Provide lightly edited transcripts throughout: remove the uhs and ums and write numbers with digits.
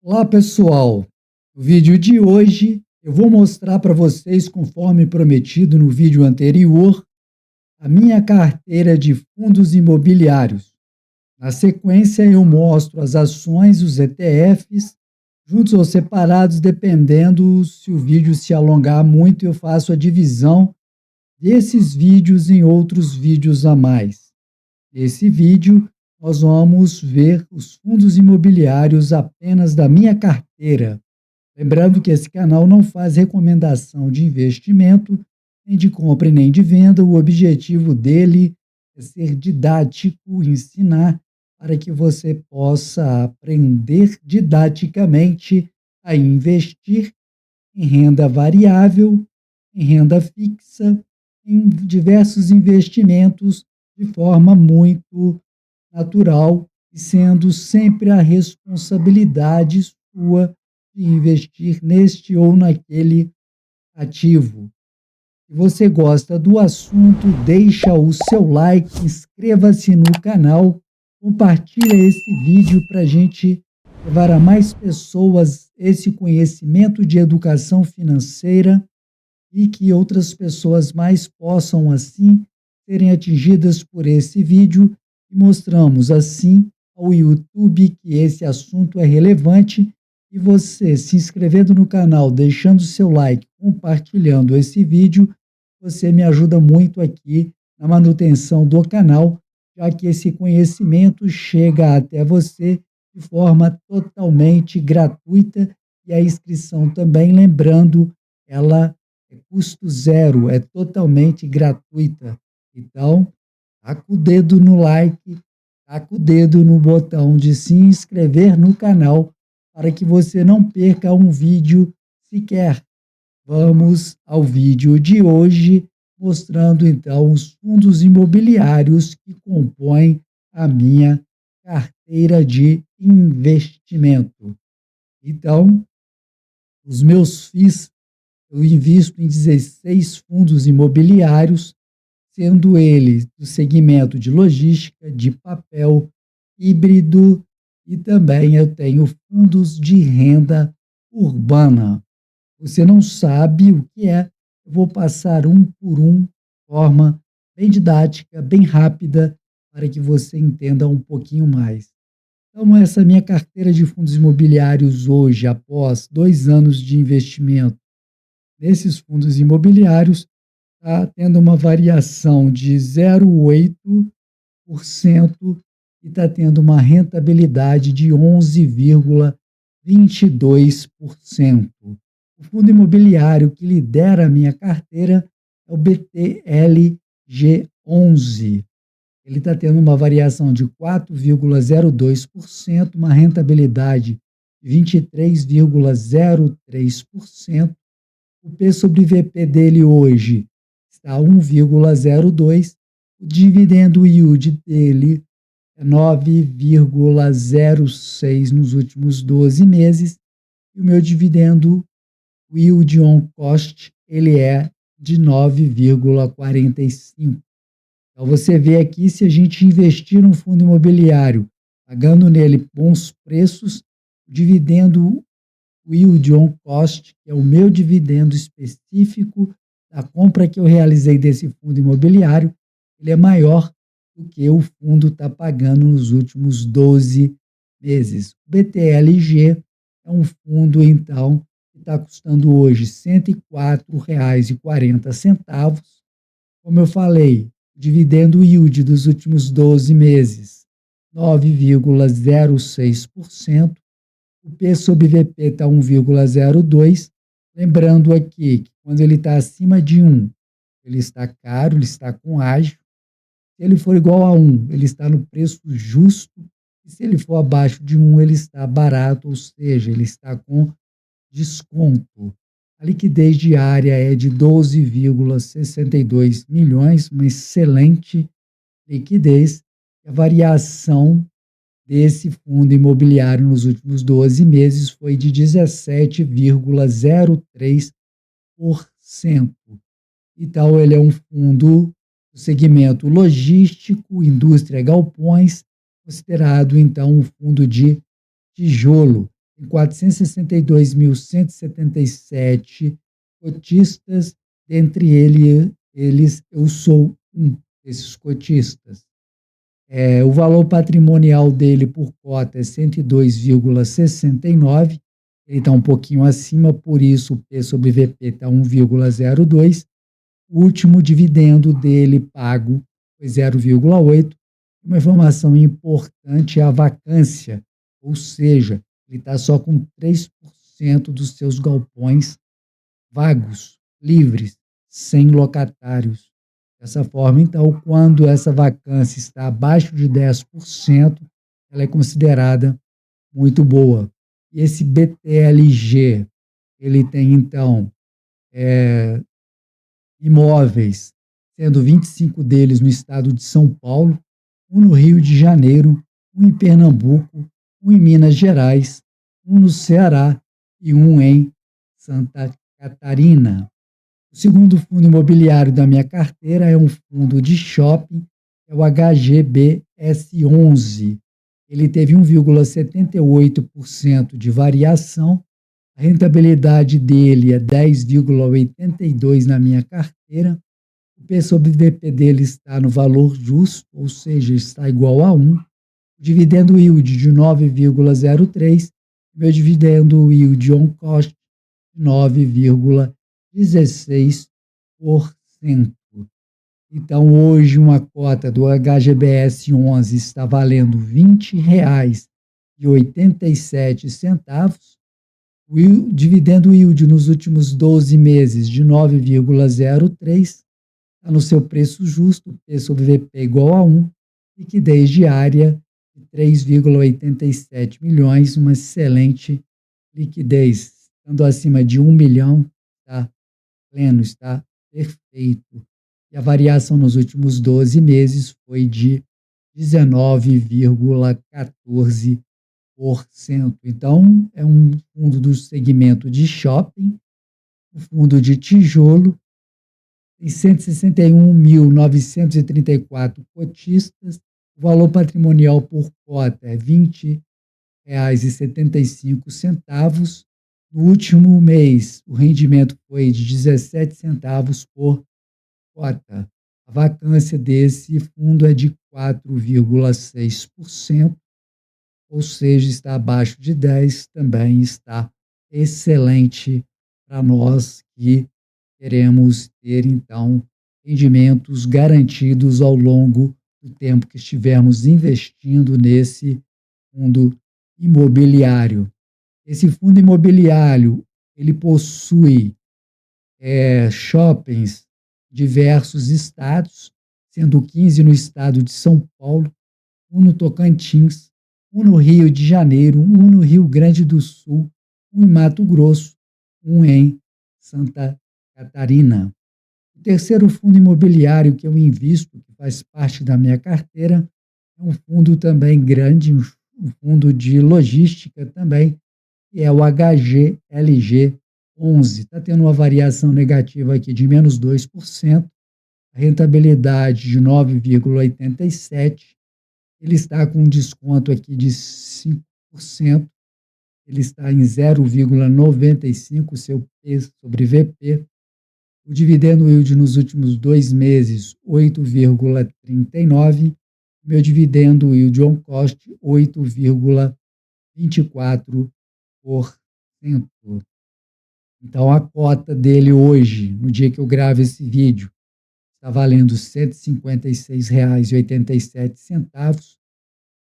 Olá pessoal, no vídeo de hoje eu vou mostrar para vocês, conforme prometido no vídeo anterior, a minha carteira de fundos imobiliários. Na sequência eu mostro as ações, os ETFs, juntos ou separados, dependendo se o vídeo se alongar muito, eu faço a divisão desses vídeos em outros vídeos a mais. Nesse vídeo nós vamos ver os fundos imobiliários apenas da minha carteira. Lembrando que esse canal não faz recomendação de investimento, nem de compra e nem de venda. O objetivo dele é ser didático, ensinar para que você possa aprender didaticamente a investir em renda variável, em renda fixa, em diversos investimentos de forma muito natural e sendo sempre a responsabilidade sua de investir neste ou naquele ativo. Se você gosta do assunto, deixa o seu like, inscreva-se no canal, compartilha esse vídeo para a gente levar a mais pessoas esse conhecimento de educação financeira e que outras pessoas mais possam, assim, serem atingidas por esse vídeo. E mostramos, assim, ao YouTube que esse assunto é relevante. E você, se inscrevendo no canal, deixando seu like, compartilhando esse vídeo, você me ajuda muito aqui na manutenção do canal, já que esse conhecimento chega até você de forma totalmente gratuita e a inscrição também, lembrando, ela é custo zero, é totalmente gratuita. Então, taca o dedo no like, taca o dedo no botão de se inscrever no canal para que você não perca um vídeo sequer. Vamos ao vídeo de hoje, mostrando então os fundos imobiliários que compõem a minha carteira de investimento. Então, os meus FIIs, eu invisto em 16 fundos imobiliários, sendo eles do segmento de logística, de papel, híbrido, e também eu tenho fundos de renda urbana. Você não sabe o que é, eu vou passar um por um, de forma bem didática, bem rápida, para que você entenda um pouquinho mais. Então, essa minha carteira de fundos imobiliários hoje, após 2 anos de investimento nesses fundos imobiliários, está tendo uma variação de 0,8% e está tendo uma rentabilidade de 11,22%. O fundo imobiliário que lidera a minha carteira é o BTLG11. Ele está tendo uma variação de 4,02%, uma rentabilidade de 23,03%. O P sobre VP dele hoje está 1,02%. O dividendo yield dele é 9,06% nos últimos 12 meses. E o meu dividendo yield on cost, ele é de 9,45%. Então você vê aqui, se a gente investir num fundo imobiliário, pagando nele bons preços, o dividendo yield on cost, que é o meu dividendo específico da compra que eu realizei desse fundo imobiliário, ele é maior do que o fundo está pagando nos últimos 12 meses. O BTLG é um fundo, então, que está custando hoje R$ 104,40. Como eu falei, o dividendo yield dos últimos 12 meses, 9,06%. O P sobre VP está 1,02%. Lembrando aqui que quando ele está acima de 1, ele está caro, ele está com ágio. Se ele for igual a 1, ele está no preço justo. E se ele for abaixo de 1, ele está barato, ou seja, ele está com desconto. A liquidez diária é de 12,62 milhões, uma excelente liquidez. A variação desse fundo imobiliário nos últimos 12 meses foi de 17,03%. Então, ele é um fundo do segmento logístico, indústria galpões, considerado, então, um fundo de tijolo. tem 462.177 cotistas, dentre eles eu sou um desses cotistas. O valor patrimonial dele por cota é 102,69, ele está um pouquinho acima, por isso o P sobre VP está 1,02. O último dividendo dele pago foi 0,8. Uma informação importante é a vacância, ou seja, ele está só com 3% dos seus galpões vagos, livres, sem locatários. Dessa forma, então, quando essa vacância está abaixo de 10%, ela é considerada muito boa. E esse BTLG, ele tem, então, imóveis, sendo 25 deles no estado de São Paulo, um no Rio de Janeiro, um em Pernambuco, um em Minas Gerais, um no Ceará e um em Santa Catarina. O segundo fundo imobiliário da minha carteira é um fundo de shopping, é o HGBS11. Ele teve 1,78% de variação. A rentabilidade dele é 10,82 na minha carteira. O P sobre VP dele está no valor justo, ou seja, está igual a 1. O dividendo yield de 9,03. Meu dividendo yield on cost de 9,16%. Então, hoje, uma cota do HGBS 11 está valendo R$ 20,87. O dividendo yield nos últimos 12 meses de 9,03 está no seu preço justo, P sobre VP igual a 1, liquidez diária de 3,87 milhões, uma excelente liquidez, estando acima de 1 milhão, está pleno, está perfeito. E a variação nos últimos 12 meses foi de 19,14%. Então, é um fundo do segmento de shopping, um fundo de tijolo, tem 161.934 cotistas, o valor patrimonial por cota é R$ 20,75. No último mês, o rendimento foi de 17 centavos por cota. A vacância desse fundo é de 4,6%. Ou seja, está abaixo de 10, também está excelente para nós que queremos ter, então, rendimentos garantidos ao longo do tempo que estivermos investindo nesse fundo imobiliário. Esse fundo imobiliário, ele possui shoppings em diversos estados, sendo 15 no estado de São Paulo, um no Tocantins, um no Rio de Janeiro, um no Rio Grande do Sul, um em Mato Grosso, um em Santa Catarina. O terceiro fundo imobiliário que eu invisto, que faz parte da minha carteira, é um fundo também grande, um fundo de logística também, que é o HGLG 11. Está tendo uma variação negativa aqui de menos 2%, a rentabilidade de 9,87%. Ele está com um desconto aqui de 5%, ele está em 0,95, seu P sobre VP. O dividendo yield nos últimos 2 meses, 8,39. Meu dividendo yield on cost, 8,24%. Então, a cota dele hoje, no dia que eu gravo esse vídeo, está valendo R$ 156,87.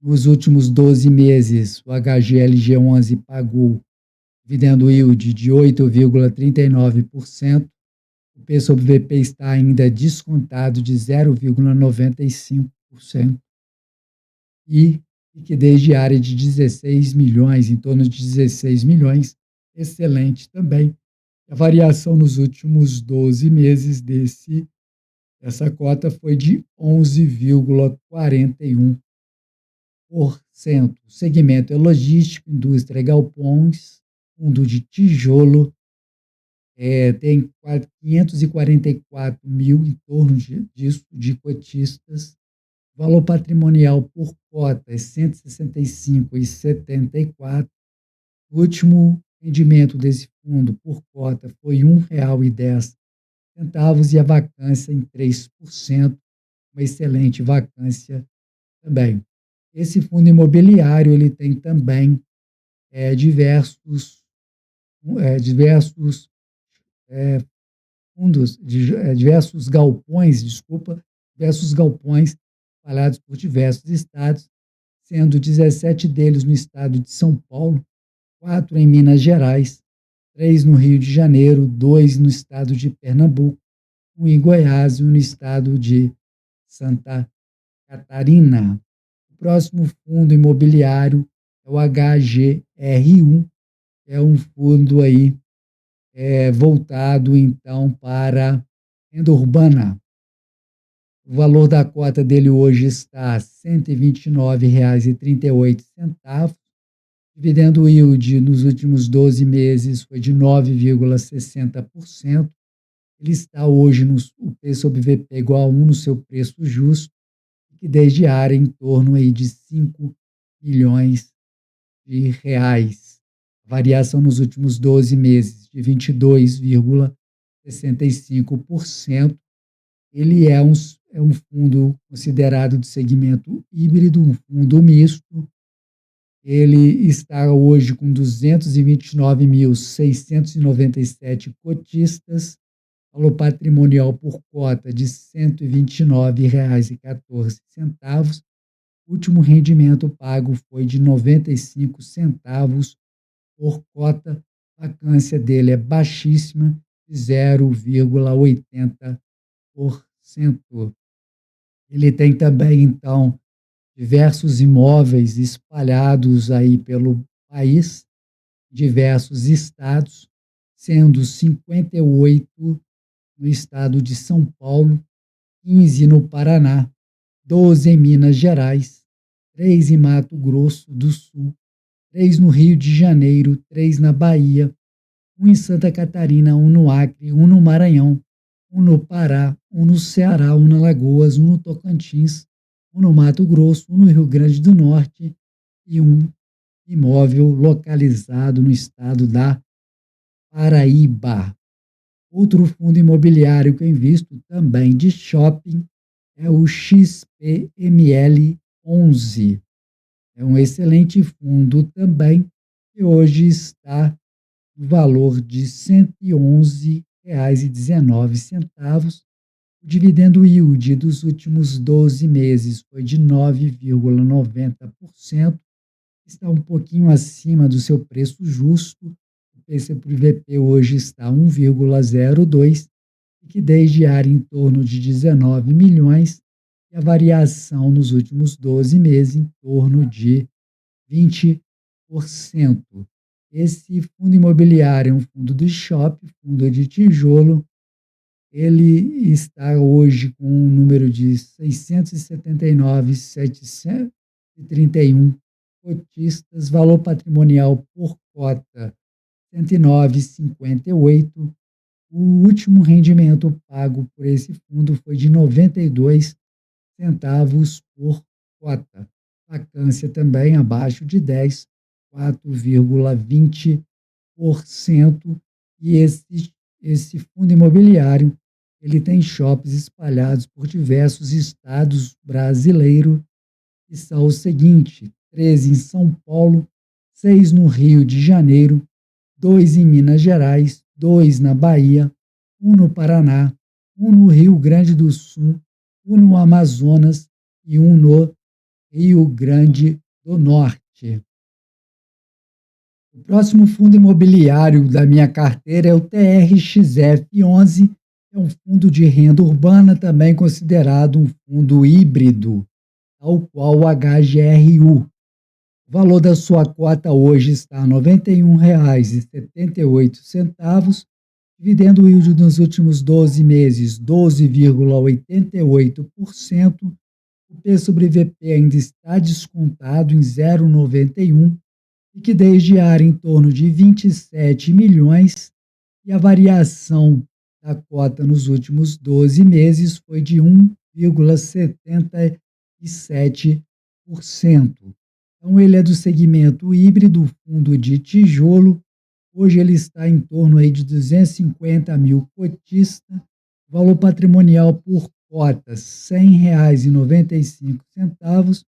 Nos últimos 12 meses, o HGLG11 pagou dividendo yield de 8,39%. O P sobre VP está ainda descontado de 0,95%. E liquidez diária de 16 milhões, em torno de 16 milhões, excelente também. A variação nos últimos 12 meses dessa cota foi de 11,41%. O segmento é logístico, indústria, galpões, fundo de tijolo, tem 544 mil, em torno disso, de cotistas. O valor patrimonial por cota é 165,74. O último rendimento desse fundo por cota foi R$ 1,10 e a vacância em 3%, uma excelente vacância também. Esse fundo imobiliário ele tem também diversos fundos, diversos galpões, diversos galpões espalhados por diversos estados, sendo 17 deles no estado de São Paulo, 4 em Minas Gerais, 3 no Rio de Janeiro, 2 no estado de Pernambuco, 1 em Goiás e 1 no estado de Santa Catarina. O próximo fundo imobiliário é o HGR1, que é um fundo aí voltado então para renda urbana. O valor da cota dele hoje está a R$ 129,38. Dividendo yield nos últimos 12 meses foi de 9,60%. Ele está hoje o P sobre VP igual a 1 no seu preço justo, que desde área em torno aí de 5 milhões de reais. A variação nos últimos 12 meses de 22,65%. Ele é um fundo considerado de segmento híbrido, um fundo misto. Ele está hoje com 229.697 cotistas, valor patrimonial por cota de R$ 129,14. O último rendimento pago foi de 95 centavos por cota. A vacância dele é baixíssima, de 0,80%. Ele tem também, então, diversos imóveis espalhados aí pelo país, diversos estados, sendo 58 no estado de São Paulo, 15 no Paraná, 12 em Minas Gerais, 3 em Mato Grosso do Sul, 3 no Rio de Janeiro, 3 na Bahia, 1 em Santa Catarina, 1 no Acre, 1 no Maranhão, 1 no Pará, 1 no Ceará, 1 na Alagoas, 1 no Tocantins, 1 no Mato Grosso, 1 no Rio Grande do Norte e 1 imóvel localizado no estado da Paraíba. Outro fundo imobiliário que eu invisto também de shopping é o XPML11. É um excelente fundo também, que hoje está no valor de R$ 111,19. O dividendo yield dos últimos 12 meses foi de 9,90%. Está um pouquinho acima do seu preço justo. O PC por IVP hoje está 1,02 e que desde área em torno de 19 milhões e a variação nos últimos 12 meses em torno de 20%. Esse fundo imobiliário é um fundo de shopping, fundo de tijolo. Ele está hoje com um número de 679.731 cotistas, valor patrimonial por cota R$ 109,58. O último rendimento pago por esse fundo foi de 92 centavos por cota. Vacância também abaixo de 10, 4,20%. E esse fundo imobiliário ele tem shoppings espalhados por diversos estados brasileiros, que são o seguinte: 13 em São Paulo, 6 no Rio de Janeiro, 2 em Minas Gerais, 2 na Bahia, 1 no Paraná, 1 no Rio Grande do Sul, 1 no Amazonas e 1 no Rio Grande do Norte. O próximo fundo imobiliário da minha carteira é o TRXF11, que é um fundo de renda urbana, também considerado um fundo híbrido, tal qual o HGRU. O valor da sua cota hoje está R$ 91,78, dividendo yield nos últimos 12 meses 12,88%. O P sobre VP ainda está descontado em 0,91 e que desde área em torno de 27 milhões e a variação da cota nos últimos 12 meses foi de 1,77%. Então, ele é do segmento híbrido, fundo de tijolo. Hoje ele está em torno aí de 250 mil cotistas. Valor patrimonial por cotas, R$ 100,95.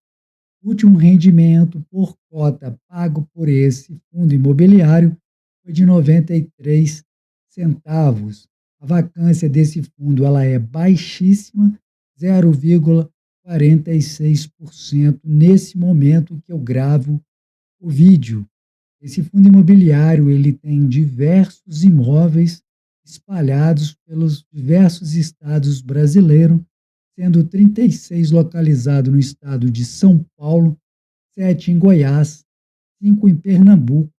Último rendimento por cota pago por esse fundo imobiliário foi de 93 centavos. A vacância desse fundo ela é baixíssima, 0,46% nesse momento que eu gravo o vídeo. Esse fundo imobiliário ele tem diversos imóveis espalhados pelos diversos estados brasileiros, sendo 36 localizados no estado de São Paulo, 7 em Goiás, 5 em Pernambuco,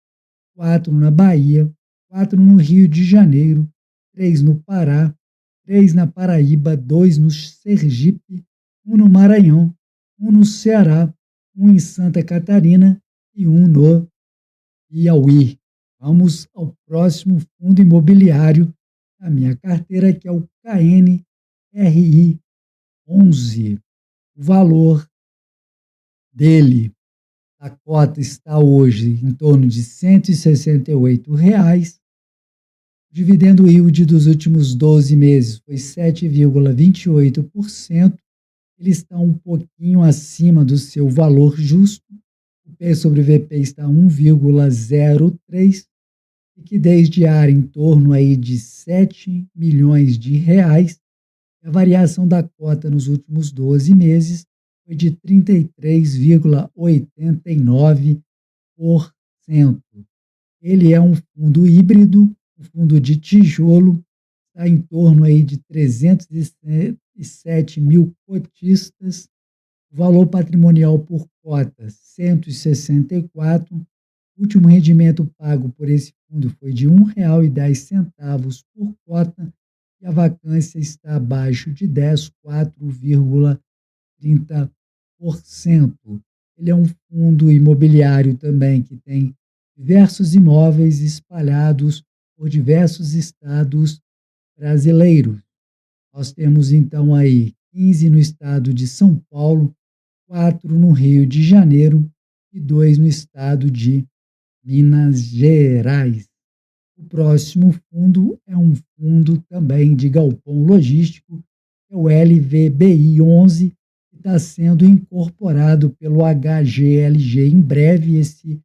4 na Bahia, 4 no Rio de Janeiro, 3 no Pará, 3 na Paraíba, 2 no Sergipe, 1 no Maranhão, 1 no Ceará, 1 em Santa Catarina e 1 no Piauí. Vamos ao próximo fundo imobiliário da minha carteira, que é o KNRI 11. O valor dele, a cota está hoje em torno de R$ 168,00. O dividendo yield dos últimos 12 meses foi 7,28%. Ele está um pouquinho acima do seu valor justo. O P sobre VP está 1,03. Liquidez diária em torno aí de R$ 7 milhões. A variação da cota nos últimos 12 meses foi de 33,89%. Ele é um fundo híbrido, um fundo de tijolo, está em torno aí de 307 mil cotistas, o valor patrimonial por cota 164. O último rendimento pago por esse fundo foi de R$ 1,10 por cota e a vacância está abaixo de 10, 4,30%. Ele é um fundo imobiliário também que tem diversos imóveis espalhados por diversos estados brasileiros. Nós temos então aí 15 no estado de São Paulo, 4 no Rio de Janeiro e 2 no estado de Minas Gerais. O próximo fundo é um fundo também de galpão logístico, é o LVBI 11, que está sendo incorporado pelo HGLG. Em breve, esse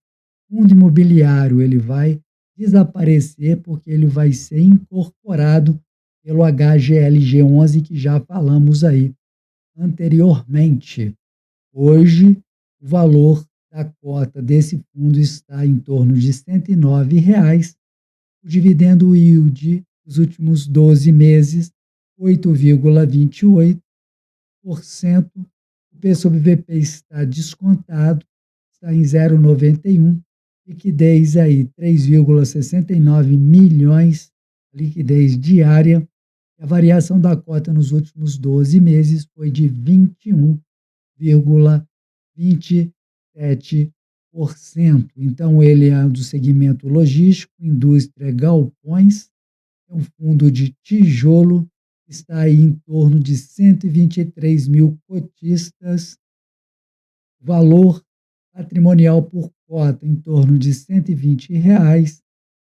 fundo imobiliário ele vai desaparecer porque ele vai ser incorporado pelo HGLG 11, que já falamos aí anteriormente. Hoje, o valor da cota desse fundo está em torno de R$ 109,00. O dividendo yield dos últimos 12 meses, 8,28%. O P sobre VP está descontado, está em 0,91. Liquidez aí, 3,69 milhões, liquidez diária. A variação da cota nos últimos 12 meses foi de 21,27%. Então, ele é do segmento logístico, indústria, galpões. É um fundo de tijolo, está aí em torno de 123 mil cotistas. Valor patrimonial por cota em torno de R$ 120,00.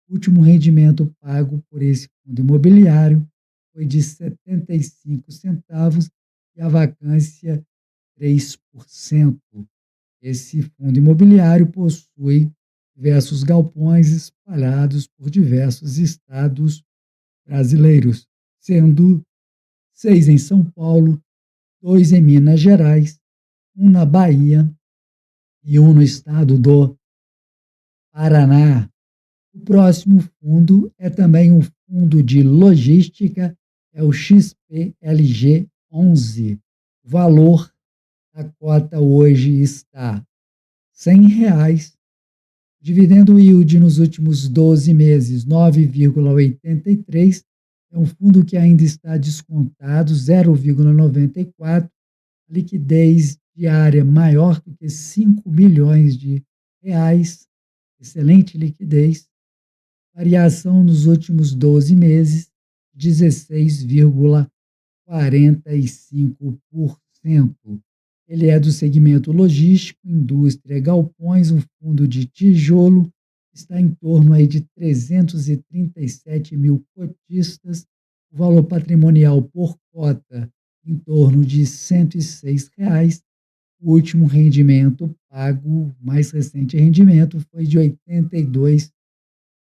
Último rendimento pago por esse fundo imobiliário foi de 75 centavos e a vacância 3%. Esse fundo imobiliário possui diversos galpões espalhados por diversos estados brasileiros, sendo 6 em São Paulo, 2 em Minas Gerais, 1 na Bahia e 1 no estado do Paraná. O próximo fundo é também um fundo de logística, é o XPLG 11. O valor da cota hoje está R$ 100,00. Dividendo yield nos últimos 12 meses, 9,83%. É um fundo que ainda está descontado, 0,94%. Liquidez diária maior do que 5 milhões de reais. Excelente liquidez. Variação nos últimos 12 meses, 16,45%. Ele é do segmento logístico, indústria, galpões, um fundo de tijolo, está em torno aí de 337 mil cotistas, o valor patrimonial por cota em torno de R$ 106. O último rendimento pago, o mais recente rendimento, foi de 82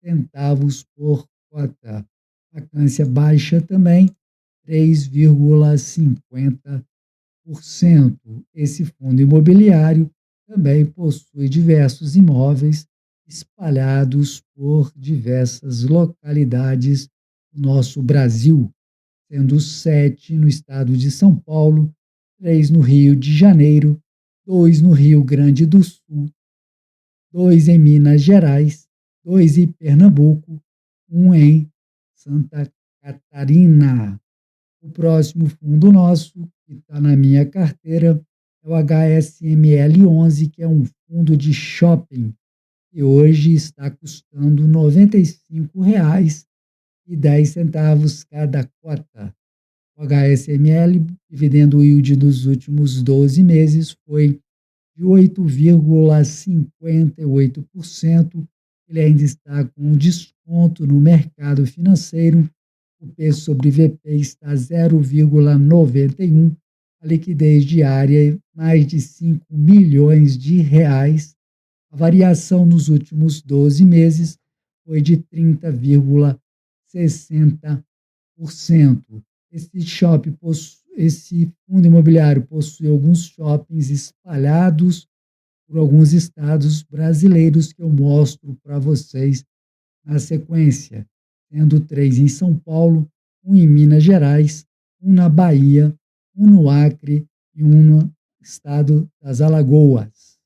centavos por cota. Vacância baixa também, 3,50%. Esse fundo imobiliário também possui diversos imóveis espalhados por diversas localidades do nosso Brasil, sendo 7 no estado de São Paulo, 3 no Rio de Janeiro, 2 no Rio Grande do Sul, 2 em Minas Gerais, 2 em Pernambuco, 1 em Santa Catarina. O próximo fundo nosso, que está na minha carteira, é o HSML 11, que é um fundo de shopping, que hoje está custando R$ 95,10 cada cota. O HSML, dividendo o yield dos últimos 12 meses, foi de 8,58%. Ele ainda está com um desconto no mercado financeiro. O P sobre VP está 0,91. A liquidez diária mais de 5 milhões de reais. A variação nos últimos 12 meses foi de 30,60%. Esse fundo imobiliário possui alguns shoppings espalhados por alguns estados brasileiros que eu mostro para vocês na sequência, sendo 3 em São Paulo, 1 em Minas Gerais, 1 na Bahia, 1 no Acre e 1 no estado das Alagoas.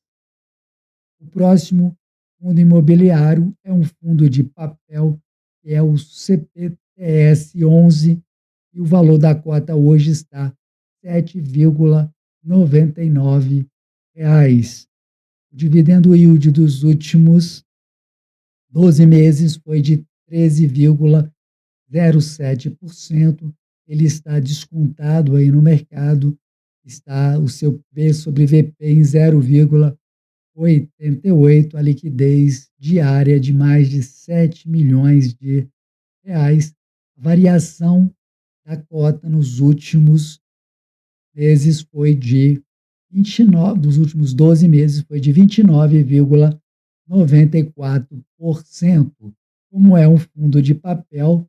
O próximo fundo imobiliário é um fundo de papel, que é o CPTS 11, e o valor da cota hoje está R$ 7,99. O dividendo yield dos últimos 12 meses foi de 13,07%. Ele está descontado aí no mercado, está o seu P sobre VP em 0,88, a liquidez diária de mais de 7 milhões de reais. A variação da cota nos últimos meses foi de 29, dos últimos 12 meses foi de 29,94%. Como é um fundo de papel,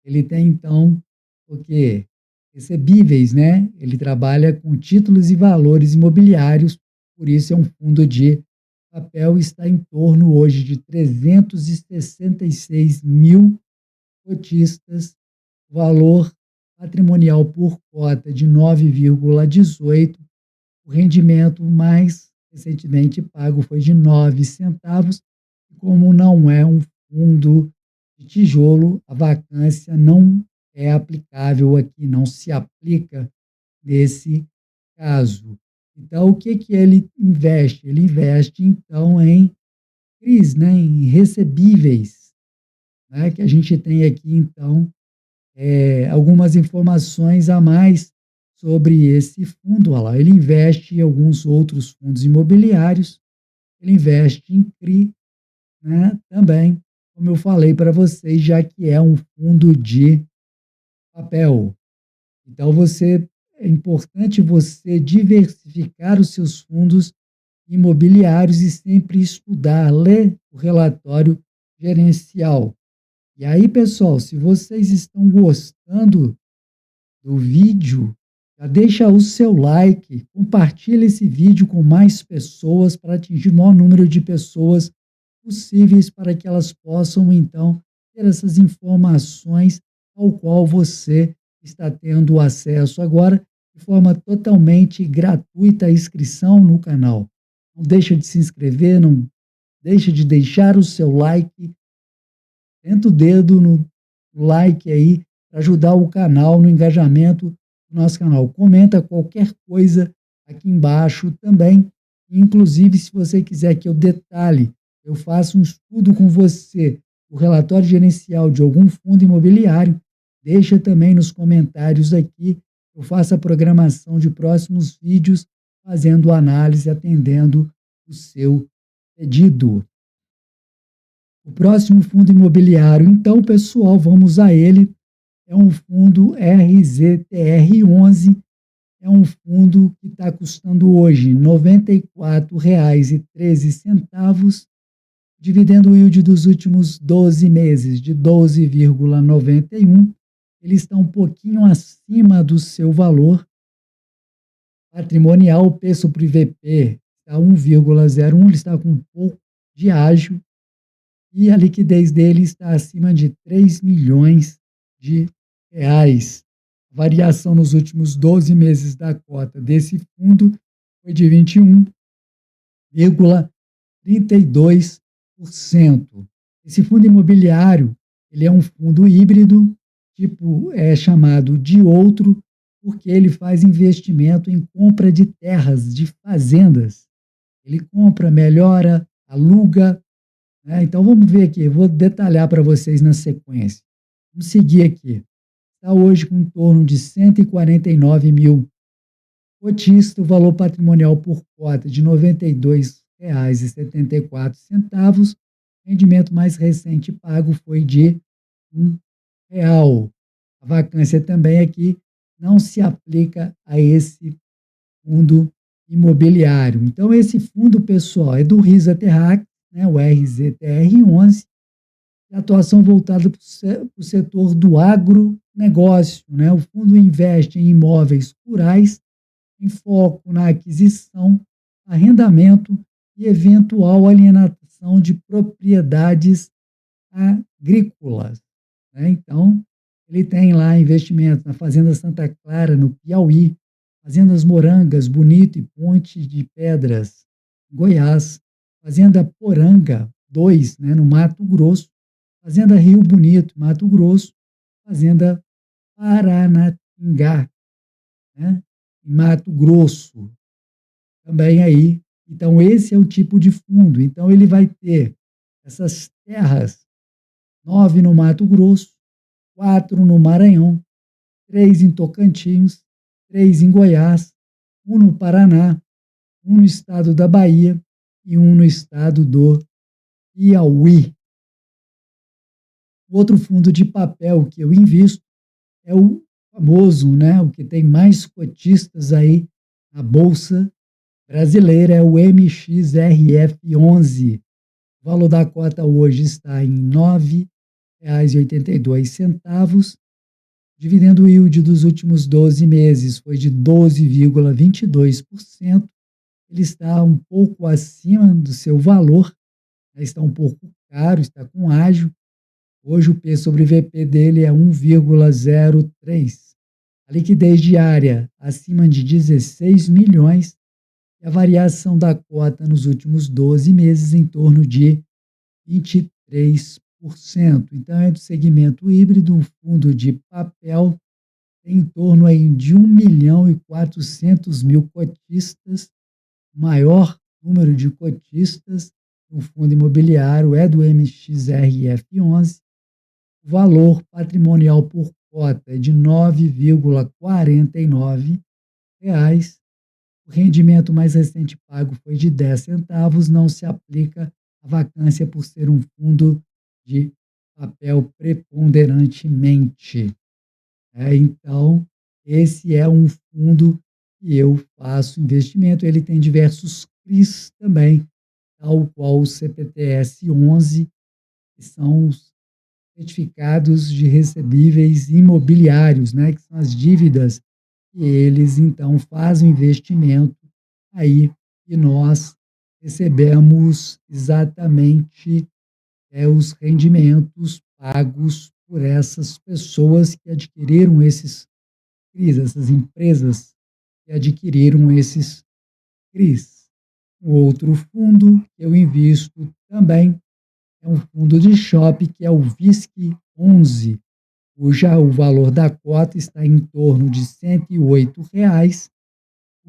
ele tem então porque recebíveis, né? Ele trabalha com títulos e valores imobiliários, por isso é um fundo de papel, está em torno hoje de 366 mil cotistas, valor patrimonial por cota de 9,18. O rendimento mais recentemente pago foi de 9 centavos. Como não é um fundo de tijolo, a vacância não é aplicável aqui, não se aplica nesse caso. Então, o que ele investe? Ele investe, então, em CRIs, né, em recebíveis, né, que a gente tem aqui, então, algumas informações a mais sobre esse fundo. Olha lá, ele investe em alguns outros fundos imobiliários, ele investe em CRI, né, também, como eu falei para vocês, já que é um fundo de papel. Então, é importante você diversificar os seus fundos imobiliários e sempre estudar, ler o relatório gerencial. E aí, pessoal, se vocês estão gostando do vídeo, já deixa o seu like, compartilha esse vídeo com mais pessoas para atingir o maior número de pessoas possíveis para que elas possam, então, ter essas informações ao qual você está tendo acesso agora de forma totalmente gratuita, a inscrição no canal. Não deixa de se inscrever, não deixa de deixar o seu like, tenta o dedo no like aí para ajudar o canal no engajamento do nosso canal. Comenta qualquer coisa aqui embaixo também. Inclusive, se você quiser que eu detalhe, eu faça um estudo com você, o relatório gerencial de algum fundo imobiliário, deixa também nos comentários aqui. Eu faço a programação de próximos vídeos fazendo análise, atendendo o seu pedido. O próximo fundo imobiliário, então, pessoal, vamos a ele. É um fundo RZTR11, é um fundo que está custando hoje R$ 94,13, dividendo yield dos últimos 12 meses de 12,91. Ele está um pouquinho acima do seu valor patrimonial. O P sobre VP está 1,01, ele está com um pouco de ágio e a liquidez dele está acima de 3 milhões de reais. A variação nos últimos 12 meses da cota desse fundo foi de 21,32%. Esse fundo imobiliário, ele é um fundo híbrido, chamado de outro, porque ele faz investimento em compra de terras, de fazendas. Ele compra, melhora, aluga, né? Então vamos ver aqui, eu vou detalhar para vocês na sequência. Vamos seguir aqui. Está hoje com em torno de 149 mil cotistas, o valor patrimonial por cota de R$ 92,74. O rendimento mais recente pago foi de R$ 1. A vacância também aqui não se aplica a esse fundo imobiliário. Então, esse fundo, pessoal, é do Risa Terrac, né, o RZTR11, atuação voltada para o setor do agronegócio, né? O fundo investe em imóveis rurais, em foco na aquisição, arrendamento e eventual alienação de propriedades agrícolas, né? Então, ele tem lá investimentos na Fazenda Santa Clara, no Piauí, Fazendas Morangas, Bonito e Ponte de Pedras, Goiás, Fazenda Poranga 2, né, no Mato Grosso, Fazenda Rio Bonito, Mato Grosso, Fazenda Paranatingá, né, em Mato Grosso, também aí. Então, esse é o tipo de fundo. Então, ele vai ter essas terras, 9 no Mato Grosso, 4 no Maranhão, 3 em Tocantins, 3 em Goiás, 1 no Paraná, 1 no estado da Bahia e 1 no estado do Piauí. Outro fundo de papel que eu invisto é o famoso, né, o que tem mais cotistas aí na Bolsa Brasileira, é o MXRF11. O valor da cota hoje está em R$ 9,82. Dividendo yield dos últimos 12 meses foi de 12,22%. Ele está um pouco acima do seu valor, né, está um pouco caro, está com ágio. Hoje o P sobre VP dele é 1,03. A liquidez diária acima de 16 milhões e a variação da cota nos últimos 12 meses em torno de 23%. Então é do segmento híbrido, um fundo de papel, tem em torno aí de 1.400.000 cotistas. O maior número de cotistas no fundo imobiliário é do MXRF11. O valor patrimonial por cota é de R$ 9,49. O rendimento mais recente pago foi de 10 centavos. Não se aplica a vacância por ser um fundo de papel preponderantemente. Então, esse é um fundo que eu faço investimento. Ele tem diversos CRIs também, tal qual o CPTS-11, que são os certificados de recebíveis imobiliários, né, que são as dívidas que eles, então, fazem investimento aí e nós recebemos exatamente os rendimentos pagos por essas pessoas que adquiriram esses CRIs, essas empresas que adquiriram esses CRIs. Um outro fundo que eu invisto também é um fundo de shopping, que é o VISC11, cuja o valor da cota está em torno de R$ 108. O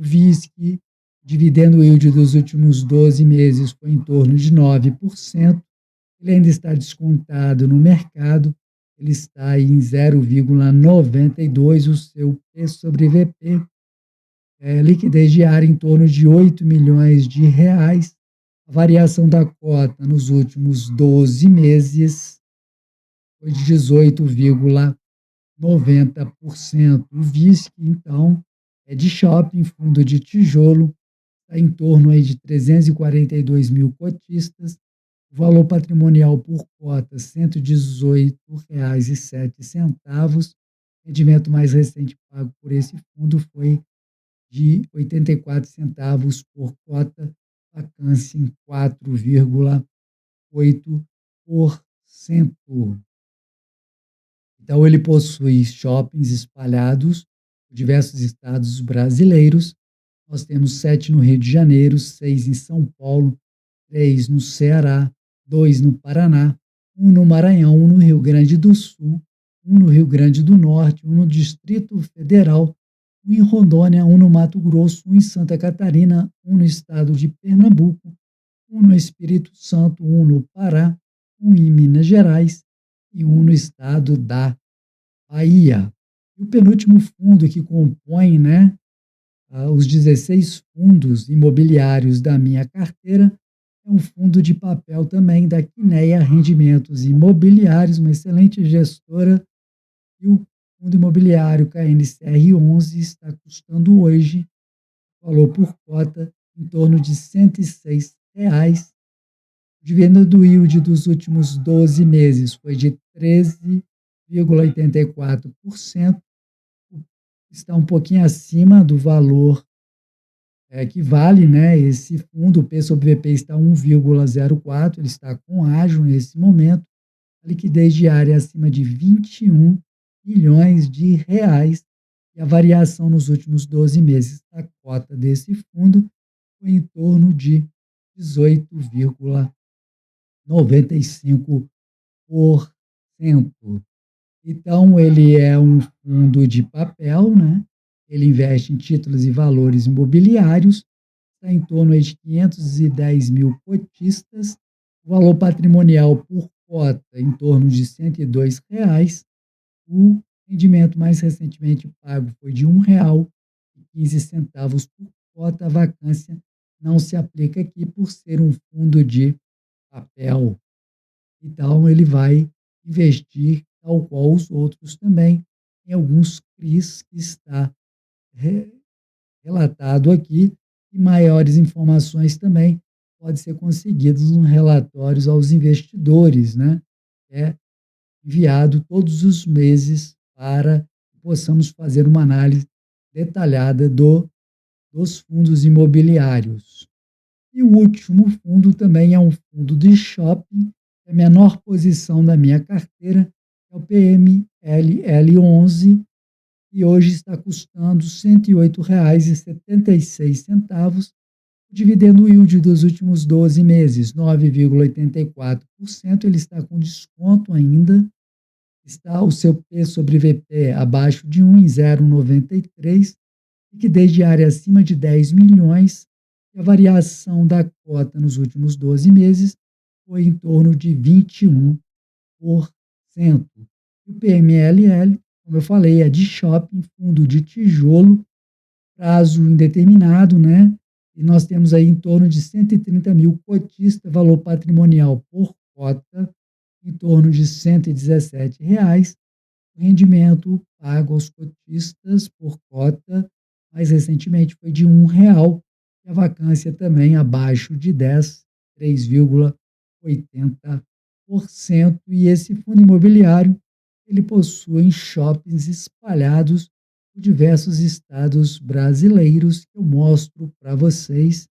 VISC, dividendo yield dos últimos 12 meses, foi em torno de 9%. Ele ainda está descontado no mercado, ele está em 0,92, o seu P sobre VP liquidez diária em torno de R$ 8 milhões. A variação da cota nos últimos 12 meses foi de 18,90%. O VISC, então, é de shopping, fundo de tijolo, está em torno aí de 342 mil cotistas. O valor patrimonial por cota, R$ 118,07. O rendimento mais recente pago por esse fundo foi de 84 centavos por cota, vacância em 4,8%. Então, ele possui shoppings espalhados por diversos estados brasileiros. Nós temos 7 no Rio de Janeiro, 6 em São Paulo, 3 no Ceará, 2 no Paraná, 1 no Maranhão, 1 no Rio Grande do Sul, 1 no Rio Grande do Norte, 1 no Distrito Federal, 1 em Rondônia, 1 no Mato Grosso, 1 em Santa Catarina, 1 no estado de Pernambuco, 1 no Espírito Santo, 1 no Pará, 1 em Minas Gerais e 1 no estado da Bahia. E o penúltimo fundo que compõe, os 16 fundos imobiliários da minha carteira é um fundo de papel também da Quineia Rendimentos Imobiliários, uma excelente gestora, e o fundo imobiliário KNCR11 está custando hoje, valor por cota, em torno de R$ 106. O dividendo yield dos últimos 12 meses foi de 13,84%, está um pouquinho acima do valor que vale, esse fundo. O P sobre VP está 1,04, ele está com ágio nesse momento. A liquidez diária é acima de R$ 21 milhões. E a variação nos últimos 12 meses da cota desse fundo foi em torno de 18,95%. Então, ele é um fundo de papel, Ele investe em títulos e valores imobiliários, está em torno de 510 mil cotistas, o valor patrimonial por cota em torno de R$ 102. O rendimento mais recentemente pago foi de R$ 1,15 por cota. A vacância não se aplica aqui por ser um fundo de papel. Então, ele vai investir, tal qual os outros também, em alguns CRIs que está relatado aqui, e maiores informações também podem ser conseguidas nos relatórios aos investidores, É enviado todos os meses para que possamos fazer uma análise detalhada dos fundos imobiliários. E o último fundo também é um fundo de shopping, a menor posição da minha carteira é o PMLL11, e hoje está custando R$ 108,76. O dividendo yield dos últimos 12 meses, 9,84%. Ele está com desconto ainda. Está o seu P sobre VP abaixo de 1, em 0,93. Liquidez diária acima de 10 milhões. E a variação da cota nos últimos 12 meses foi em torno de 21%. O PMLL, como eu falei, é de shopping, fundo de tijolo, prazo indeterminado, E nós temos aí em torno de 130 mil cotistas, valor patrimonial por cota em torno de R$ 117. O rendimento pago aos cotistas por cota, mais recentemente, foi de R$ 1,00. E a vacância também abaixo de 10, 3,80%. E esse fundo imobiliário, ele possui shoppings espalhados por diversos estados brasileiros, que eu mostro para vocês,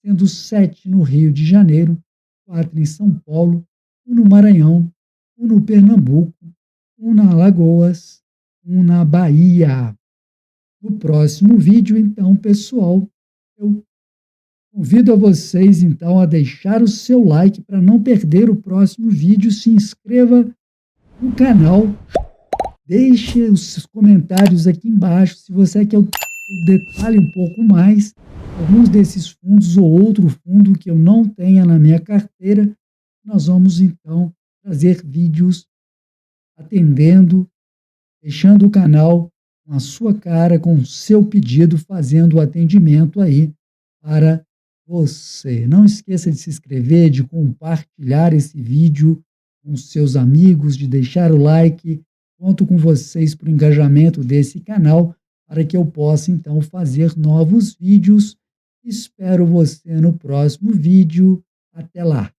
sendo 7 no Rio de Janeiro, 4 em São Paulo, 1 no Maranhão, 1 no Pernambuco, 1 na Alagoas, 1 na Bahia. No próximo vídeo, então, pessoal, eu convido a vocês, então, a deixar o seu like para não perder o próximo vídeo. Se inscreva no canal, deixe os seus comentários aqui embaixo se você quer eu detalhe um pouco mais alguns desses fundos ou outro fundo que eu não tenha na minha carteira. Nós vamos então trazer vídeos atendendo, deixando o canal com a sua cara, com o seu pedido, fazendo o atendimento aí para você. Não esqueça de se inscrever, de compartilhar esse vídeo com seus amigos, de deixar o like. Conto com vocês para o engajamento desse canal, para que eu possa, então, fazer novos vídeos. Espero você no próximo vídeo. Até lá!